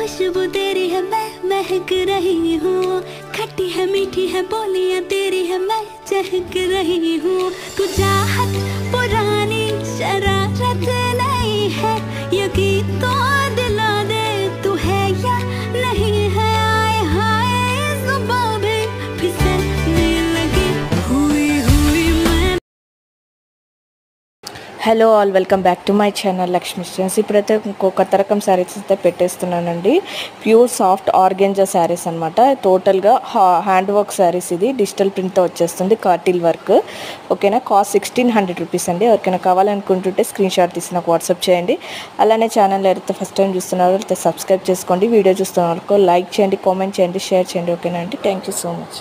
खुशबू तेरी है मैं महक रही हूँ, खट्टी है मीठी है बोलियां तेरी है मैं चहक रही हूँ। तू चाहत पुरानी शरारत नहीं है, यकीन तो दिला दे तू है या नहीं है। आए हाय सुबह भी फिसलने लगी हुई हुई मैं। Hello all, welcome back to my channel Lakshmi స్టెన్స్. ఇప్పుడైతే ఇంకో కొత్త రకం శారీస్ అయితే పెట్టేస్తున్నానండి. ప్యూర్ సాఫ్ట్ ఆర్గెంజా శారీస్ అనమాట. టోటల్గా హ్యాండ్ వర్క్ శారీస్. ఇది డిజిటల్ ప్రింట్తో వచ్చేస్తుంది, కార్టిల్ వర్క్. ఓకేనా, కాస్ట్ 1600 రూపీస్ అండి. ఎవరికైనా కావాలనుకుంటుంటే స్క్రీన్ షాట్ తీసి నాకు వాట్సాప్ చేయండి. అలానే ఛానల్ ఎవరైతే ఫస్ట్ టైం చూస్తున్నారో అయితే సబ్స్క్రైబ్ చేసుకోండి. వీడియో చూస్తున్న వరకు లైక్ చేయండి, కామెంట్ చేయండి, షేర్ చేయండి. ఓకేనా అండి, థ్యాంక్ యూ సో మచ్.